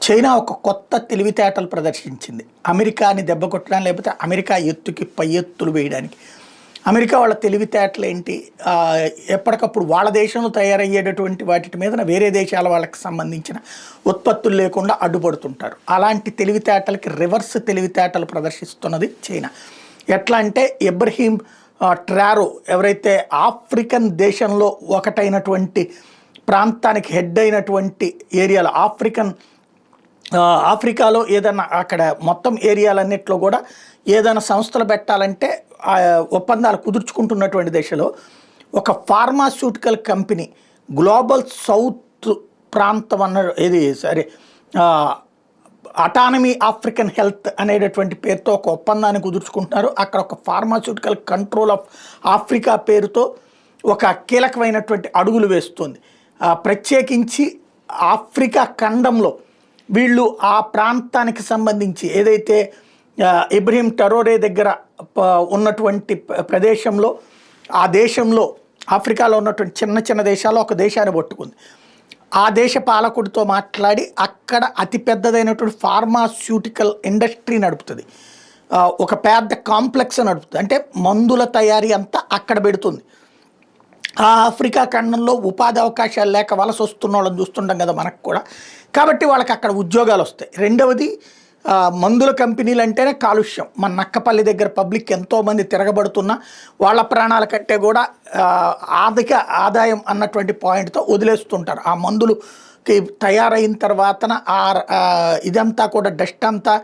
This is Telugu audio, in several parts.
చైనా ఒక కొత్త తెలివితేటలు ప్రదర్శించింది. అమెరికాని దెబ్బకొట్టడం, లేకపోతే అమెరికా ఎత్తుకి పై ఎత్తులు వేయడానికి. అమెరికా వాళ్ళ తెలివితేటలు ఏంటి? ఎప్పటికప్పుడు వాళ్ళ దేశంలో తయారయ్యేటటువంటి వాటి మీద వేరే దేశాల వాళ్ళకి సంబంధించిన ఉత్పత్తులు లేకుండా అడ్డుపడుతుంటారు. అలాంటి తెలివితేటలకి రివర్స్ తెలివితేటలు ప్రదర్శిస్తున్నది చైనా. ఎట్లా అంటే ఇబ్రహీం ట్రారో ఎవరైతే ఆఫ్రికన్ దేశంలో ఒకటైనటువంటి ప్రాంతానికి హెడ్ అయినటువంటి ఏరియాలో ఆఫ్రికాలో ఏదైనా అక్కడ మొత్తం ఏరియాలన్నింటిలో కూడా ఏదైనా సంస్థలు పెట్టాలంటే ఒప్పందాలు కుదుర్చుకుంటున్నటువంటి దశలో ఒక ఫార్మాస్యూటికల్ కంపెనీ గ్లోబల్ సౌత్ ప్రాంతం అటానమీ ఆఫ్రికన్ హెల్త్ అనేటటువంటి పేరుతో ఒక ఒప్పందాన్ని కుదుర్చుకుంటున్నారు. అక్కడ ఒక ఫార్మాస్యూటికల్ కంట్రోల్ ఆఫ్ ఆఫ్రికా పేరుతో ఒక కీలకమైనటువంటి అడుగులు వేస్తుంది. ప్రత్యేకించి ఆఫ్రికా ఖండంలో వీళ్ళు ఆ ప్రాంతానికి సంబంధించి ఏదైతే ఇబ్రహీం ట్రారోరే దగ్గర ఉన్నటువంటి ప్రదేశంలో ఆ దేశంలో ఆఫ్రికాలో ఉన్నటువంటి చిన్న చిన్న దేశాల్లో ఒక దేశాన్ని పట్టుకుంది. ఆ దేశ పాలకుడితో మాట్లాడి అక్కడ అతిపెద్దదైనటువంటి ఫార్మాస్యూటికల్ ఇండస్ట్రీ నడుపుతుంది. ఒక పెద్ద కాంప్లెక్స్ నడుపుతుంది. అంటే మందుల తయారీ అంతా అక్కడ పెడుతుంది. ఆ ఆఫ్రికా ఖండంలో ఉపాధి అవకాశాలు లేక వలస వస్తున్న వాళ్ళని చూస్తుంటాం కదా మనకు కూడా. కాబట్టి వాళ్ళకి అక్కడ ఉద్యోగాలు వస్తాయి. రెండవది, మందుల కంపెనీలు అంటేనే కాలుష్యం. మన నక్కపల్లి దగ్గర పబ్లిక్ ఎంతోమంది తిరగబడుతున్నా వాళ్ళ ప్రాణాల కంటే కూడా ఆర్థిక ఆదాయం అన్నటువంటి పాయింట్తో వదిలేస్తుంటారు. ఆ మందులుకి తయారైన తర్వాతన ఇదంతా కూడా డస్ట్ అంతా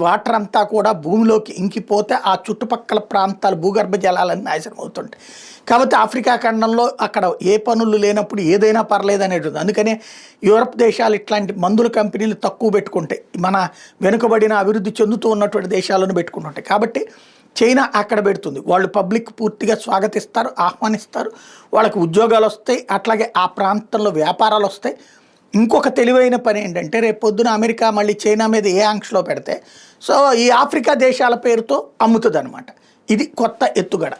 వాటర్ అంతా కూడా భూమిలోకి ఇంకిపోతే ఆ చుట్టుపక్కల ప్రాంతాలు భూగర్భ జలాలన్నీ నాశనం అవుతుంటాయి. కాబట్టి ఆఫ్రికా ఖండంలో అక్కడ ఏ పనులు లేనప్పుడు ఏదైనా పర్లేదు అనేది. అందుకనే యూరప్ దేశాలు ఇట్లాంటి మందుల కంపెనీలు తక్కువ పెట్టుకుంటాయి, మన వెనుకబడిన అభివృద్ధి చెందుతూ ఉన్నటువంటి దేశాలను పెట్టుకుంటుంటాయి. కాబట్టి చైనా అక్కడ పెడుతుంది. వాళ్ళు పబ్లిక్ పూర్తిగా స్వాగతిస్తారు, ఆహ్వానిస్తారు, వాళ్ళకి ఉద్యోగాలు వస్తాయి, అట్లాగే ఆ ప్రాంతంలో వ్యాపారాలు వస్తాయి. ఇంకొక తెలివైన పని ఏంటంటే రేపు పొద్దున అమెరికా మళ్ళీ చైనా మీద ఏ ఆంక్షలో పెడితే ఈ ఆఫ్రికా దేశాల పేరుతో అమ్ముతుంది అనమాట. ఇది కొత్త ఎత్తుగడ.